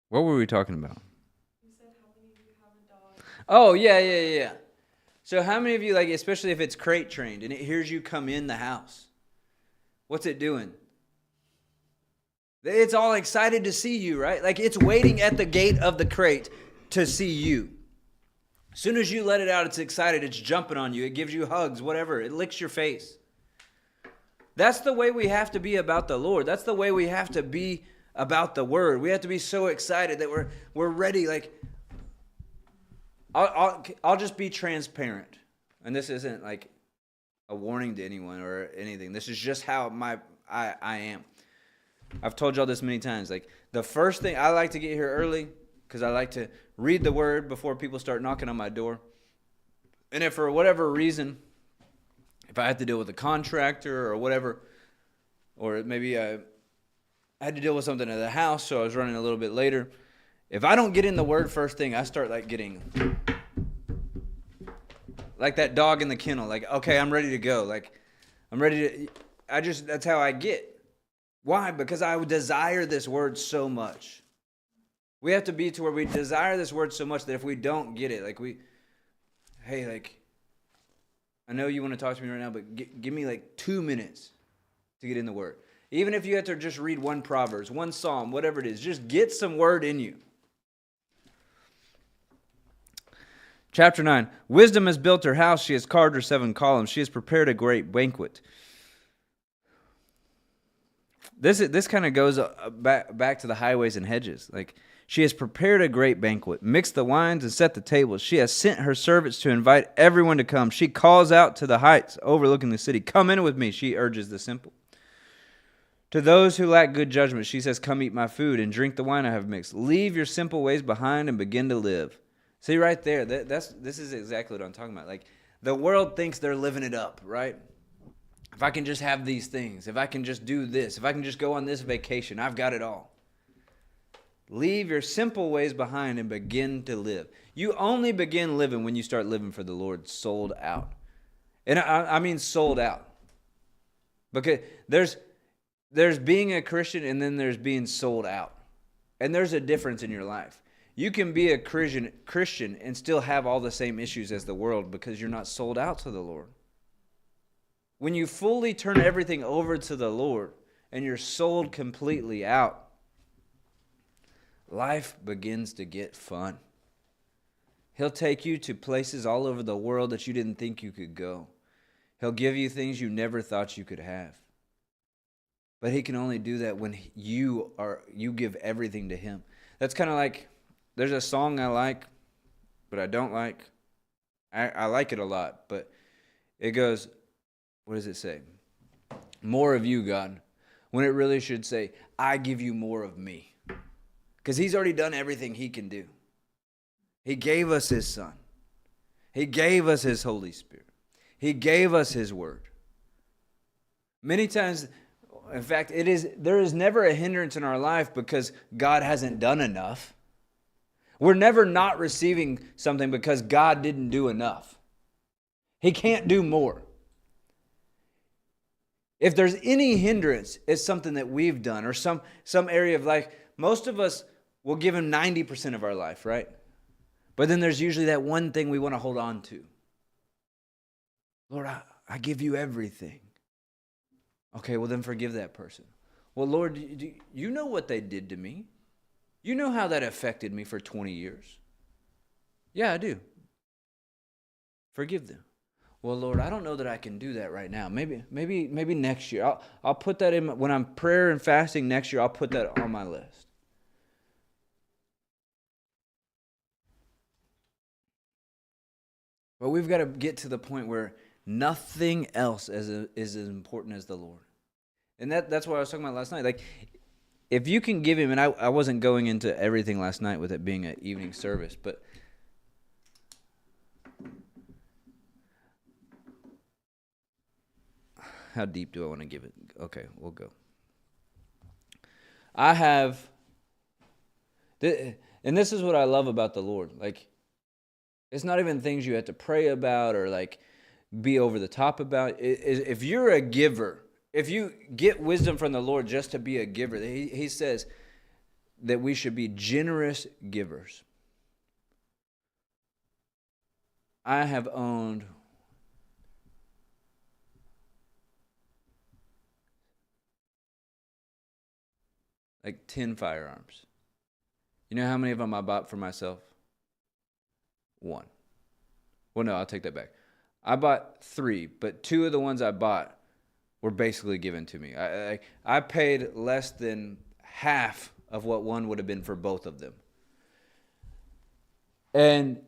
What were we talking about? You said how many of you have a dog? Oh, yeah. So how many of you, like, especially if it's crate trained and it hears you come in the house, what's it doing? It's all excited to see you, right? Like, it's waiting at the gate of the crate to see you. As soon as you let it out, it's excited. It's jumping on you. It gives you hugs, whatever. It licks your face. That's the way we have to be about the Lord. That's the way we have to be about the Word. We have to be so excited that we're ready. Like, I'll just be transparent. And this isn't like a warning to anyone or anything. This is just how I am. I've told y'all this many times. Like, the first thing, I like to get here early because I like to read the Word before people start knocking on my door. And if for whatever reason, if I had to deal with a contractor or whatever, or maybe I had to deal with something at the house, so I was running a little bit later. If I don't get in the Word first thing, I start like getting like that dog in the kennel. Like, okay, I'm ready to go. Like, I'm ready to, that's how I get. Why? Because I desire this Word so much. We have to be to where we desire this Word so much that if we don't get it, like hey, like, I know you want to talk to me right now, but give me like 2 minutes to get in the Word. Even if you have to just read one Proverbs, one Psalm, whatever it is, just get some Word in you. Chapter 9. Wisdom has built her house. She has carved her 7 columns. She has prepared a great banquet. This kind of goes back to the highways and hedges. Like, she has prepared a great banquet, mixed the wines and set the tables. She has sent her servants to invite everyone to come. She calls out to the heights overlooking the city. Come in with me, she urges the simple. To those who lack good judgment, she says, come eat my food and drink the wine I have mixed. Leave your simple ways behind and begin to live. See right there, this is exactly what I'm talking about. Like, the world thinks they're living it up, right? If I can just have these things, if I can just do this, if I can just go on this vacation, I've got it all. Leave your simple ways behind and begin to live. You only begin living when you start living for the Lord, sold out. And I mean sold out. Because there's being a Christian and then there's being sold out. And there's a difference in your life. You can be a Christian and still have all the same issues as the world because you're not sold out to the Lord. When you fully turn everything over to the Lord and you're sold completely out, life begins to get fun. He'll take you to places all over the world that you didn't think you could go. He'll give you things you never thought you could have. But he can only do that when you give everything to him. That's kind of like, there's a song I like, but I don't like. I like it a lot, but it goes, what does it say? More of you, God. When it really should say, I give you more of me. Because he's already done everything he can do. He gave us his Son. He gave us his Holy Spirit. He gave us his Word. Many times, in fact, there is never a hindrance in our life because God hasn't done enough. We're never not receiving something because God didn't do enough. He can't do more. If there's any hindrance, it's something that we've done or some area of life. Most of us will give him 90% of our life, right? But then there's usually that one thing we want to hold on to. Lord, I give you everything. Okay, well then forgive that person. Well, Lord, you know what they did to me. You know how that affected me for 20 years. Yeah, I do. Forgive them. Well, Lord, I don't know that I can do that right now. Maybe next year. I'll put that in when I'm prayer and fasting next year. I'll put that on my list. But we've got to get to the point where nothing else is as important as the Lord. And that's what I was talking about last night. Like, if you can give him, and I wasn't going into everything last night with it being an evening service, but how deep do I want to give it? Okay, we'll go. I have, and this is what I love about the Lord. Like, it's not even things you have to pray about or like be over the top about. If you're a giver, if you get wisdom from the Lord just to be a giver, he says that we should be generous givers. I have owned like 10 firearms. You know how many of them I bought for myself? 1. Well, no, I'll take that back. I bought 3, but 2 of the ones I bought were basically given to me. I paid less than half of what one would have been for both of them. And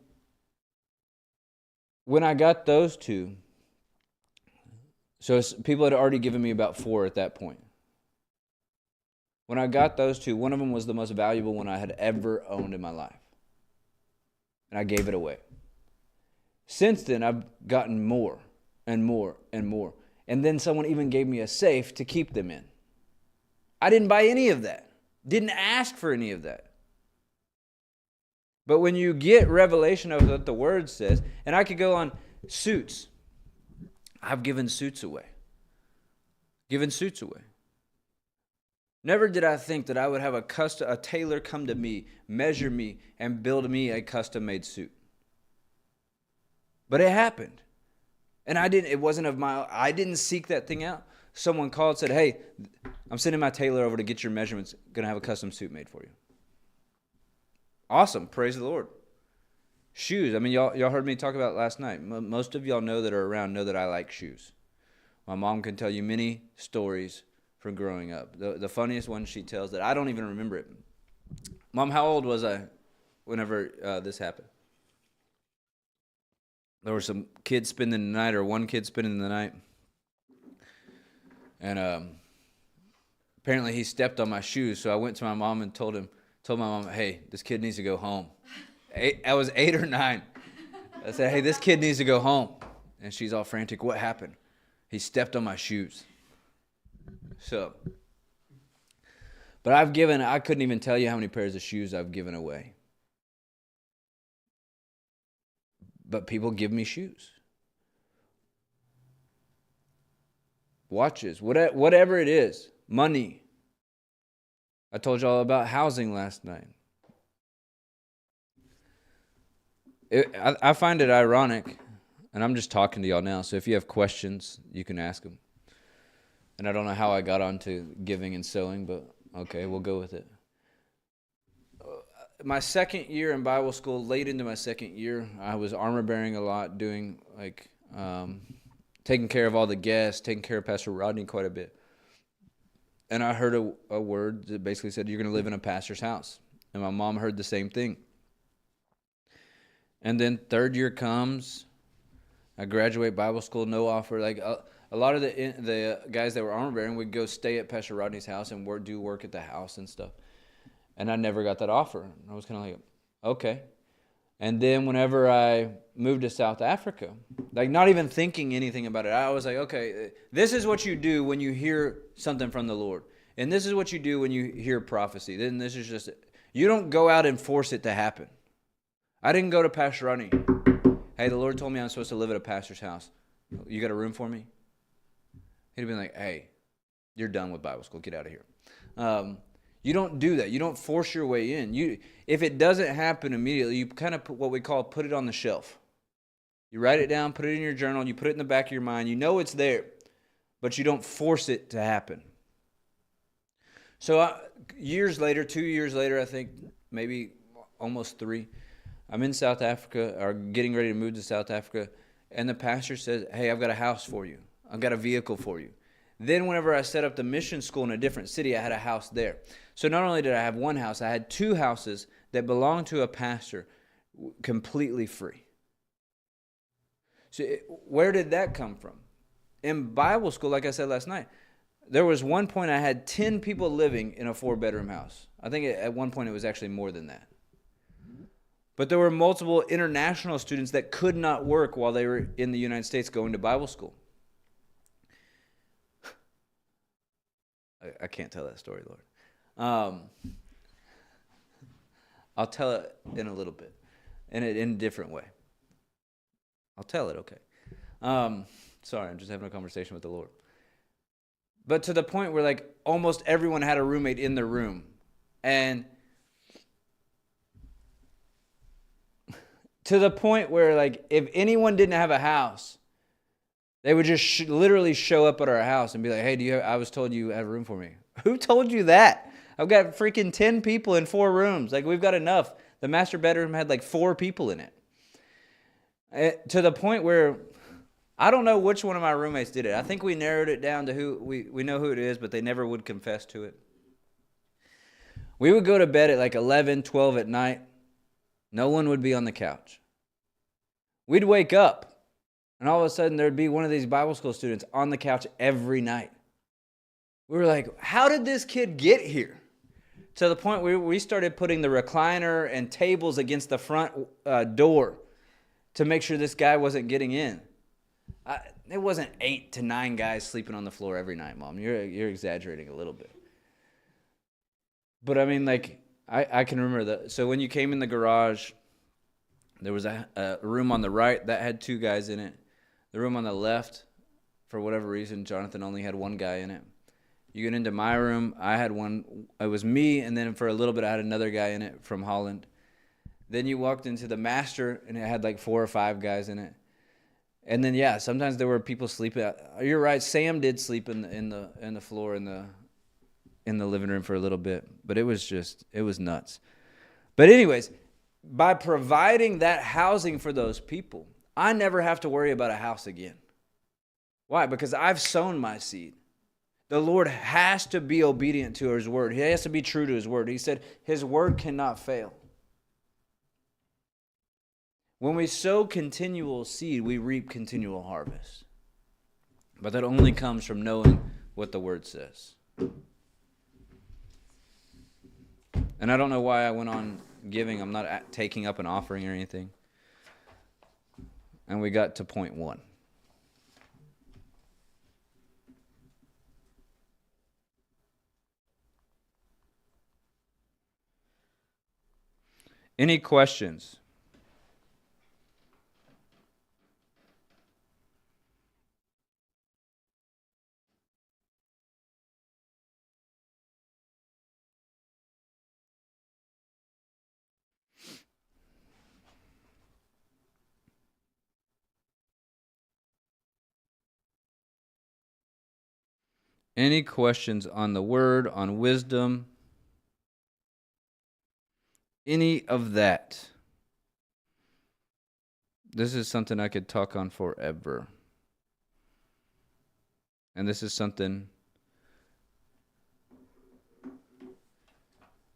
when I got those 2, so people had already given me about 4 at that point. When I got those 2, one of them was the most valuable one I had ever owned in my life. And I gave it away. Since then, I've gotten more and more and more. And then someone even gave me a safe to keep them in. I didn't buy any of that. Didn't ask for any of that. But when you get revelation of what the Word says, and I could go on suits. I've given suits away. Given suits away. Never did I think that I would have a tailor come to me, measure me, and build me a custom-made suit. But it happened. And I didn't seek that thing out. Someone called and said, hey, I'm sending my tailor over to get your measurements. Going to have a custom suit made for you. Awesome. Praise the Lord. Shoes. I mean, y'all heard me talk about it last night. Most of y'all know that are around know that I like shoes. My mom can tell you many stories from growing up. The funniest one she tells that I don't even remember it. Mom, how old was I whenever this happened? There were some kids spending the night, or one kid spending the night. And apparently he stepped on my shoes. So I went to my mom and told my mom, hey, this kid needs to go home. I was 8 or 9. I said, hey, this kid needs to go home. And she's all frantic. What happened? He stepped on my shoes. So, but I couldn't even tell you how many pairs of shoes I've given away. But people give me shoes. Watches, whatever it is. Money. I told you all about housing last night. I find it ironic, and I'm just talking to y'all now, so if you have questions, you can ask them. And I don't know how I got onto giving and sowing, but okay, we'll go with it. My second year in Bible school, late into my second year, I was armor bearing a lot, doing taking care of all the guests, taking care of Pastor Rodney quite a bit. And I heard a word that basically said, you're going to live in a pastor's house. And my mom heard the same thing. And then third year comes, I graduate Bible school, no offer. Like a lot of the guys that were armor bearing would go stay at Pastor Rodney's house and do work at the house and stuff. And I never got that offer. I was kind of like, okay. And then whenever I moved to South Africa, like not even thinking anything about it, I was like, okay, this is what you do when you hear something from the Lord. And this is what you do when you hear prophecy. Then this is just, you don't go out and force it to happen. I didn't go to Pastor Rodney. Hey, the Lord told me I'm supposed to live at a pastor's house. You got a room for me? He'd have been like, hey, you're done with Bible school. Get out of here. You don't do that. You don't force your way in. If it doesn't happen immediately, you kind of put what we call put it on the shelf. You write it down, put it in your journal, you put it in the back of your mind. You know it's there, but you don't force it to happen. So years later, 2 years later, I think, maybe almost 3, I'm in South Africa, or getting ready to move to South Africa, and the pastor says, hey, I've got a house for you. I've got a vehicle for you. Then whenever I set up the mission school in a different city, I had a house there. So not only did I have one house, I had 2 houses that belonged to a pastor completely free. So where did that come from? In Bible school, like I said last night, there was one point I had 10 people living in a 4-bedroom house. I think at one point it was actually more than that. But there were multiple international students that could not work while they were in the United States going to Bible school. I can't tell that story, Lord. I'll tell it in a little bit, in a different way. I'll tell it, okay. Sorry, I'm just having a conversation with the Lord. But to the point where like almost everyone had a roommate in their room. And to the point where like if anyone didn't have a house, they would just literally show up at our house and be like, hey, I was told you have room for me. Who told you that? I've got freaking 10 people in 4 rooms. Like, we've got enough. The master bedroom had like 4 people in it. To the point where I don't know which one of my roommates did it. I think we narrowed it down to who we know who it is, but they never would confess to it. We would go to bed at like 11, 12 at night. No one would be on the couch. We'd wake up. And all of a sudden, there'd be one of these Bible school students on the couch every night. We were like, how did this kid get here? To the point where we started putting the recliner and tables against the front door to make sure this guy wasn't getting in. It wasn't 8 to 9 guys sleeping on the floor every night, Mom. You're exaggerating a little bit. But I mean, like, I can remember that. So when you came in the garage, there was a room on the right that had 2 guys in it. The room on the left, for whatever reason, Jonathan only had 1 guy in it. You get into my room, I had one. It was me, and then for a little bit, I had another guy in it from Holland. Then you walked into the master, and it had like 4 or 5 guys in it. And then, yeah, sometimes there were people sleeping. You're right, Sam did sleep in the floor in the living room for a little bit, but it was nuts. But anyways, by providing that housing for those people, I never have to worry about a house again. Why? Because I've sown my seed. The Lord has to be obedient to His word. He has to be true to His word. He said His word cannot fail. When we sow continual seed, we reap continual harvest. But that only comes from knowing what the word says. And I don't know why I went on giving. I'm not taking up an offering or anything. And we got to point 1. Any questions? Any questions on the word, on wisdom? Any of that? This is something I could talk on forever. And this is something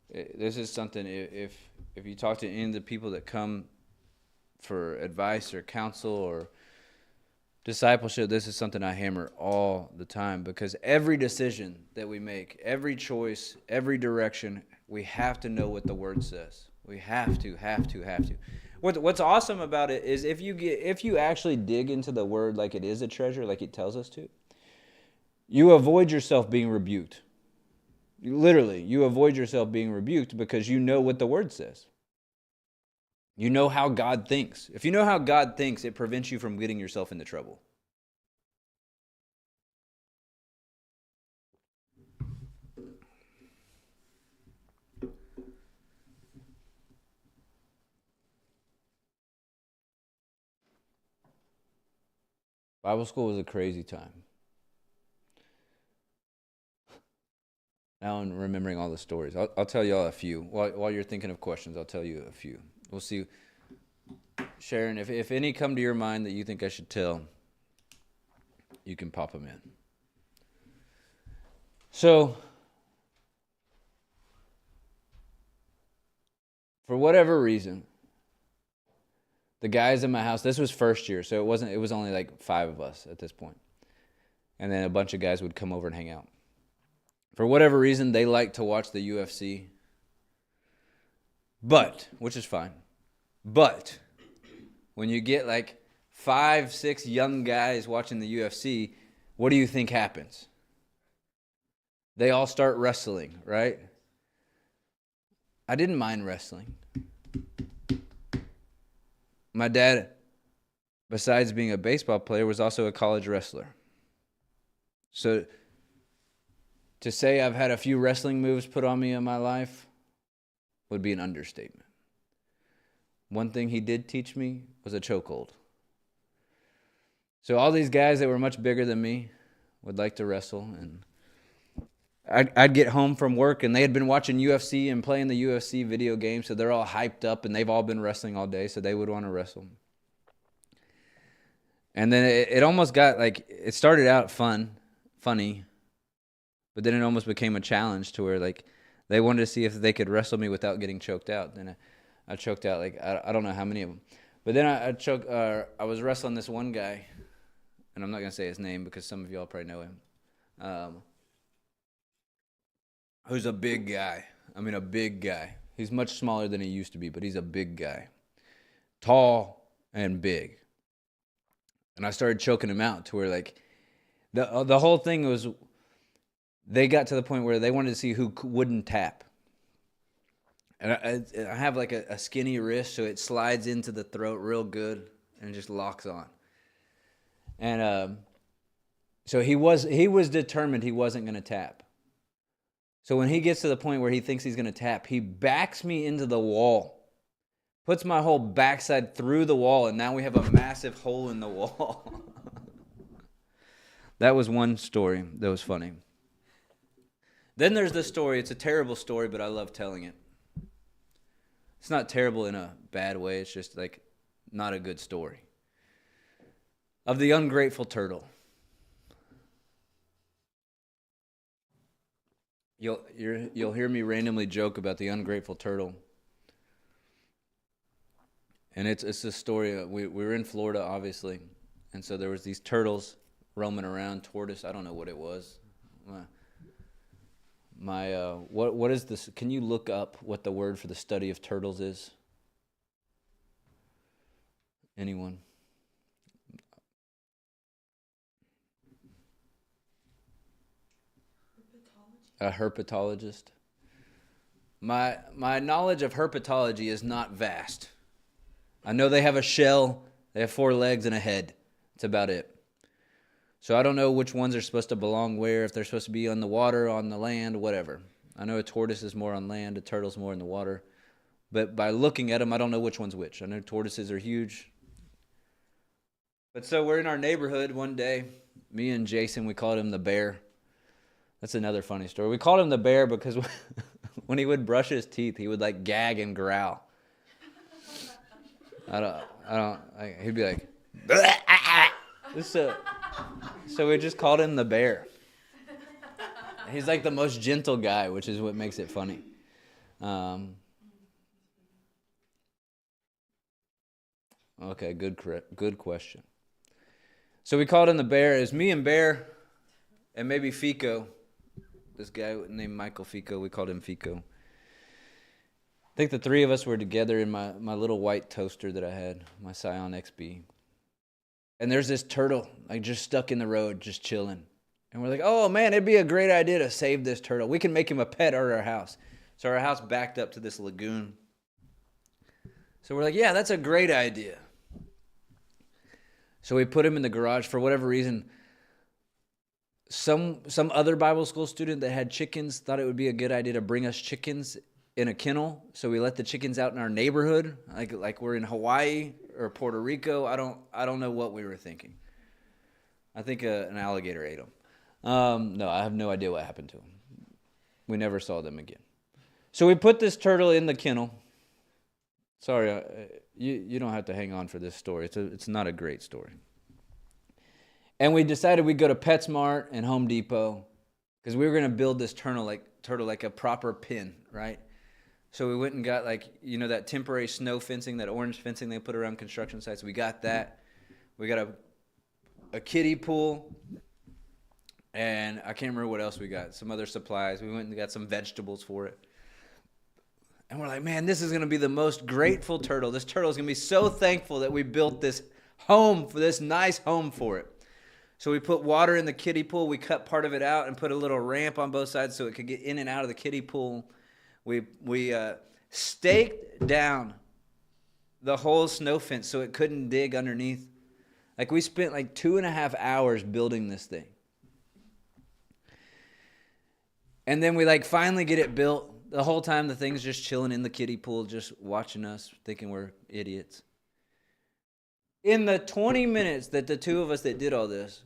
if you talk to any of the people that come for advice or counsel or discipleship, this is something I hammer all the time, because every decision that we make, every choice, every direction, we have to know what the word says. We have to. What's awesome about it is if you actually dig into the word like it is a treasure, like it tells us to, you avoid yourself being rebuked. Literally, you avoid yourself being rebuked because you know what the word says. You know how God thinks. If you know how God thinks, it prevents you from getting yourself into trouble. Bible school was a crazy time. Now I'm remembering all the stories. I'll tell y'all a few. While you're thinking of questions, I'll tell you a few. We'll see. Sharon, if any come to your mind that you think I should tell, you can pop them in. So, for whatever reason, the guys in my house, this was first year, so it was only like 5 of us at this point. And then a bunch of guys would come over and hang out. For whatever reason, they like to watch the UFC. Which is fine. But when you get like 5, 6 young guys watching the UFC, what do you think happens? They all start wrestling, right? I didn't mind wrestling. My dad, besides being a baseball player, was also a college wrestler. So to say I've had a few wrestling moves put on me in my life would be an understatement. One thing he did teach me was a chokehold. So all these guys that were much bigger than me would like to wrestle, and I'd get home from work, and they had been watching UFC and playing the UFC video game, so they're all hyped up, and they've all been wrestling all day, so they would want to wrestle. And then it almost got like, it started out funny, but then it almost became a challenge to where like they wanted to see if they could wrestle me without getting choked out. Then I choked out like I don't know how many of them, but then I was wrestling this one guy, and I'm not gonna say his name because some of y'all probably know him. Who's a big guy. I mean, a big guy. He's much smaller than he used to be, but he's a big guy. Tall and big. And I started choking him out to where, like, the whole thing was, they got to the point where they wanted to see who wouldn't tap. And I have, like, a skinny wrist, so it slides into the throat real good and just locks on. And so he was determined he wasn't going to tap. So when he gets to the point where he thinks he's going to tap, he backs me into the wall, puts my whole backside through the wall, and now we have a massive hole in the wall. That was one story that was funny. Then there's this story. It's a terrible story, but I love telling it. It's not terrible in a bad way. It's just like not a good story. Of the ungrateful turtle. You'll hear me randomly joke about the ungrateful turtle. And it's a story. We were in Florida, obviously. And so there was these turtles roaming around, tortoise. I don't know what it was. What is this? Can you look up what the word for the study of turtles is? Anyone? A herpetologist. My knowledge of herpetology is not vast. I know they have a shell, they have 4 legs and a head. That's about it. So I don't know which ones are supposed to belong where, if they're supposed to be on the water, on the land, whatever. I know a tortoise is more on land, a turtle's more in the water. But by looking at them, I don't know which one's which. I know tortoises are huge. But so we're in our neighborhood one day. Me and Jason, we called him the bear. That's another funny story. We called him the bear because when he would brush his teeth, he would like gag and growl. He'd be like, so we just called him the bear. He's like the most gentle guy, which is what makes it funny. Okay, good question. So we called him the bear. It was me and Bear and maybe Fico. This guy named Michael Fico, we called him Fico. I think the 3 of us were together in my little white toaster that I had, my Scion XB. And there's this turtle, like just stuck in the road, just chilling. And we're like, oh man, it'd be a great idea to save this turtle. We can make him a pet at our house. So our house backed up to this lagoon. So we're like, yeah, that's a great idea. So we put him in the garage. For whatever reason, some other Bible school student that had chickens thought it would be a good idea to bring us chickens in a kennel. So we let the chickens out in our neighborhood, like we're in Hawaii or Puerto Rico. I don't know what we were thinking. I think an alligator ate them. No, I have no idea what happened to them. We never saw them again. So we put this turtle in the kennel. Sorry, you don't have to hang on for this story. It's not a great story. And we decided we'd go to PetSmart and Home Depot because we were going to build this turtle like a proper pen, right? So we went and got that temporary snow fencing, that orange fencing they put around construction sites. We got that. We got a kiddie pool. And I can't remember what else we got. Some other supplies. We went and got some vegetables for it. And we're like, man, this is going to be the most grateful turtle. This turtle is going to be so thankful that we built this home, for this nice home for it. So we put water in the kiddie pool. We cut part of it out and put a little ramp on both sides so it could get in and out of the kiddie pool. We staked down the whole snow fence so it couldn't dig underneath. Like, we spent 2.5 hours building this thing. And then we finally get it built. The whole time the thing's just chilling in the kiddie pool, just watching us, thinking we're idiots. In the 20 minutes that the two of us that did all this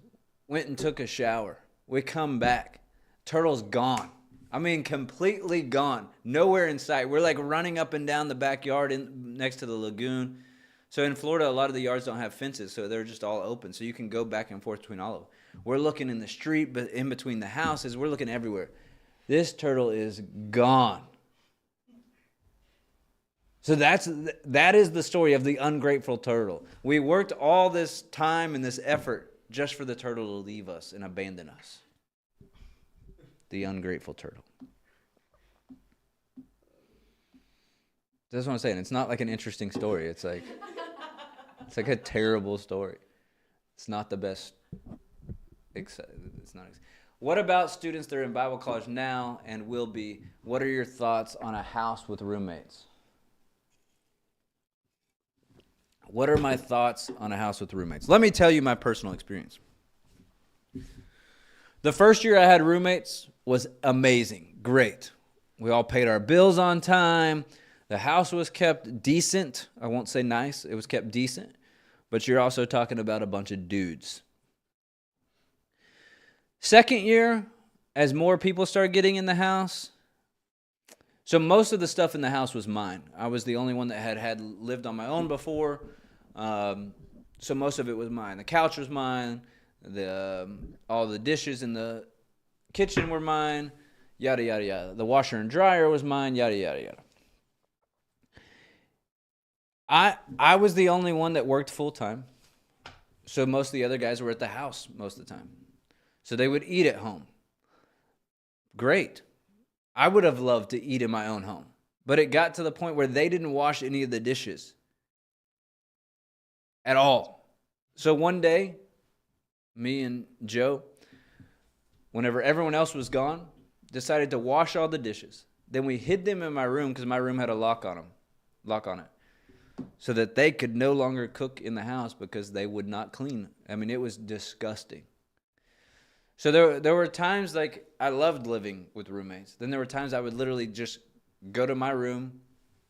went and took a shower, we come back. Turtle's gone. I mean, completely gone. Nowhere in sight. We're running up and down the backyard next to the lagoon. So in Florida, a lot of the yards don't have fences, so they're just all open. So you can go back and forth between all of them. We're looking in the street, but in between the houses, we're looking everywhere. This turtle is gone. So that is the story of the ungrateful turtle. We worked all this time and this effort just for the turtle to leave us and abandon us. The ungrateful turtle. That's what I'm saying. It's not like an interesting story. It's like a terrible story. It's not the best. It's not. What about students that are in Bible college now and will be? What are your thoughts on a house with roommates? What are my thoughts on a house with roommates? Let me tell you my personal experience. The first year I had roommates was amazing, great. We all paid our bills on time. The house was kept decent. I won't say nice. It was kept decent. But you're also talking about a bunch of dudes. Second year, as more people started getting in the house, so most of the stuff in the house was mine. I was the only one that had lived on my own before, so most of it was mine. The couch was mine. All the dishes in the kitchen were mine. Yada yada yada. The washer and dryer was mine. Yada yada yada. I was the only one that worked full time, so most of the other guys were at the house most of the time. So they would eat at home. Great. I would have loved to eat in my own home. But it got to the point where they didn't wash any of the dishes at all. So one day, me and Joe, whenever everyone else was gone, decided to wash all the dishes. Then we hid them in my room because my room had a lock on it. So that they could no longer cook in the house because they would not clean. I mean, it was disgusting. So there were times I loved living with roommates. Then there were times I would literally just go to my room,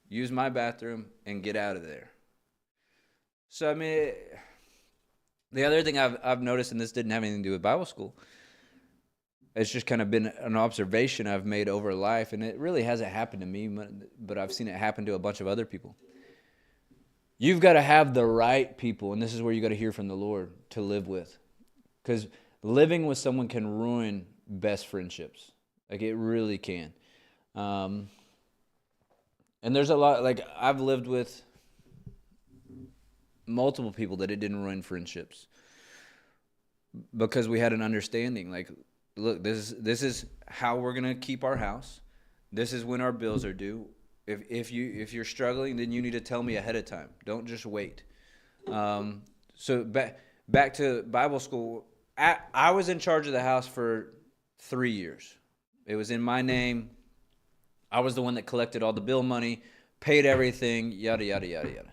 use my bathroom, and get out of there. So, I mean, the other thing I've noticed, and this didn't have anything to do with Bible school, it's just kind of been an observation I've made over life, and it really hasn't happened to me, but I've seen it happen to a bunch of other people. You've got to have the right people, and this is where you got to hear from the Lord to live with. Because living with someone can ruin best friendships. It really can. And there's a lot, I've lived with multiple people that it didn't ruin friendships. Because we had an understanding. Look, this is how we're going to keep our house. This is when our bills are due. If you're struggling, then you need to tell me ahead of time. Don't just wait. So back to Bible school. I was in charge of the house for 3 years. It was in my name. I was the one that collected all the bill money, paid everything, yada, yada, yada, yada.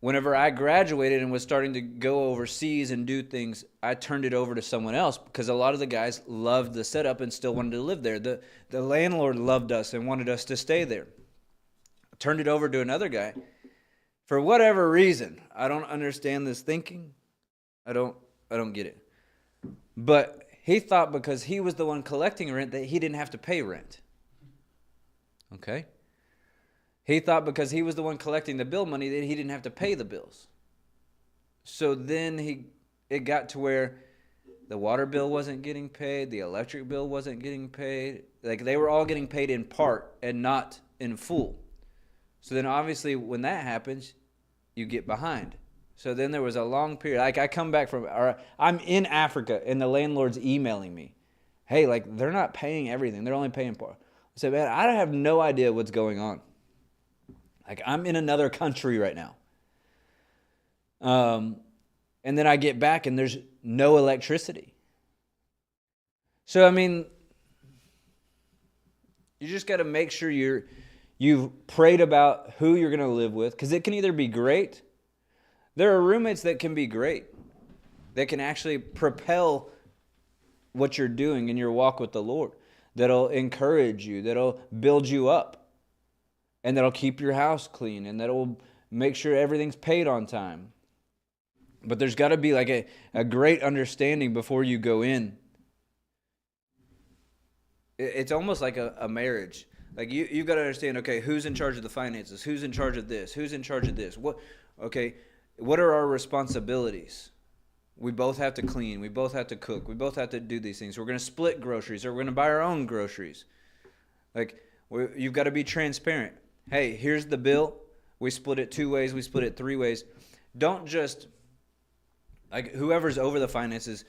Whenever I graduated and was starting to go overseas and do things, I turned it over to someone else because a lot of the guys loved the setup and still wanted to live there. The landlord loved us and wanted us to stay there. I turned it over to another guy. For whatever reason, I don't understand this thinking. I don't I don't get it. But he thought because he was the one collecting rent that he didn't have to pay rent. Okay? He thought because he was the one collecting the bill money that he didn't have to pay the bills. So then it got to where the water bill wasn't getting paid, the electric bill wasn't getting paid. Like they were all getting paid in part and not in full. So then obviously when that happens, you get behind. So then there was a long period. Like I come back I'm in Africa and the landlord's emailing me. Hey, like they're not paying everything. They're only paying part. I said, man, I have no idea what's going on. Like I'm in another country right now. And then I get back and there's no electricity. So, I mean, you just got to make sure you've prayed about who you're going to live with, because it can either be great. There are roommates that can be great, that can actually propel what you're doing in your walk with the Lord, that'll encourage you, that'll build you up, and that'll keep your house clean, and that'll make sure everything's paid on time. But there's got to be like a great understanding before you go in. It's almost like a marriage. Like you've got to understand, okay, who's in charge of the finances? Who's in charge of this? Who's in charge of this? What are our responsibilities? We both have to clean. We both have to cook. We both have to do these things. We're going to split groceries, or we're going to buy our own groceries. Like you've got to be transparent. Hey, here's the bill. We split it 2 ways. We split it 3 ways. Don't just... Like whoever's over the finances,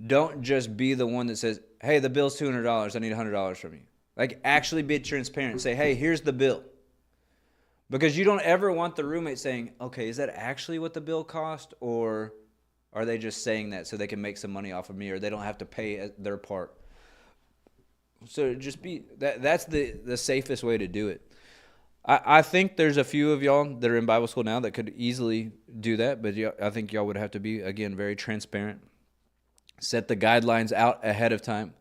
don't just be the one that says, hey, the bill's $200. I need $100 from you. Like actually be transparent. Say, hey, here's the bill. Because you don't ever want the roommate saying, okay, is that actually what the bill cost? Or are they just saying that so they can make some money off of me, or they don't have to pay their part? So just be, that's the safest way to do it. I think there's a few of y'all that are in Bible school now that could easily do that, but I think y'all would have to be, again, very transparent. Set the guidelines out ahead of time.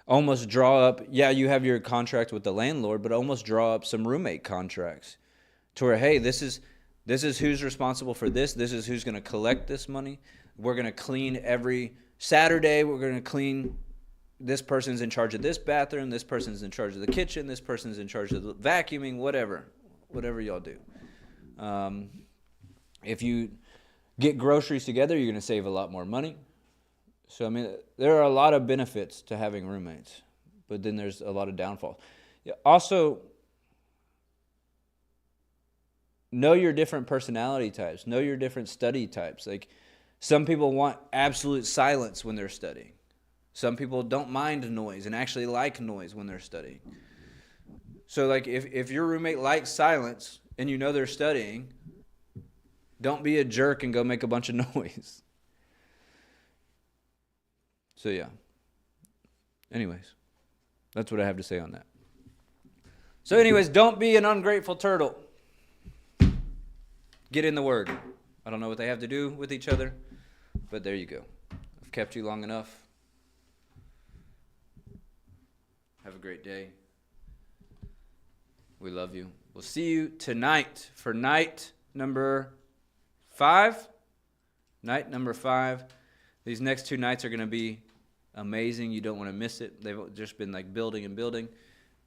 Almost draw up, you have your contract with the landlord, but almost draw up some roommate contracts to where, hey, this is who's responsible for this. This is who's going to collect this money. We're going to clean every Saturday. We're going to clean. This person's in charge of this bathroom, this person's in charge of the kitchen, this person's in charge of the vacuuming, whatever y'all do. If you get groceries together, you're going to save a lot more money. So, I mean, there are a lot of benefits to having roommates, but then there's a lot of downfalls. Also, know your different personality types. Know your different study types. Like, some people want absolute silence when they're studying. Some people don't mind noise and actually like noise when they're studying. So like if your roommate likes silence and you know they're studying, don't be a jerk and go make a bunch of noise. So yeah. Anyways, that's what I have to say on that. So anyways, don't be an ungrateful turtle. Get in the Word. I don't know what they have to do with each other, but there you go. I've kept you long enough. Have a great day. We love you. We'll see you tonight for night number 5. Night number 5. These next 2 nights are going to be amazing. You don't want to miss it. They've just been like building and building.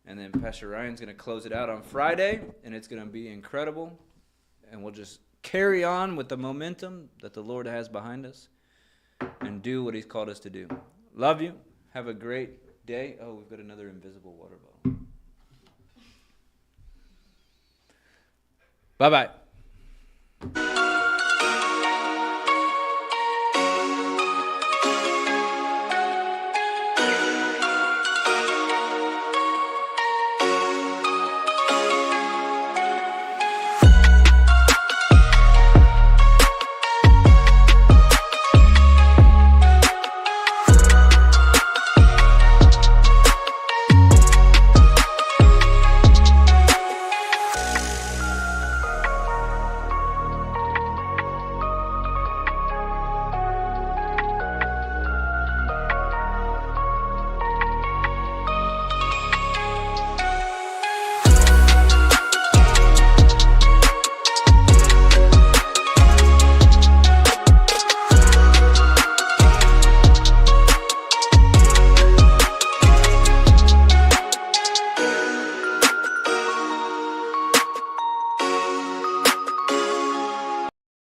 And then Pastor Ryan's going to close it out on Friday, and it's going to be incredible. And we'll just carry on with the momentum that the Lord has behind us and do what He's called us to do. Love you. Have a great day. Oh, we've got another invisible water bottle. Bye-bye.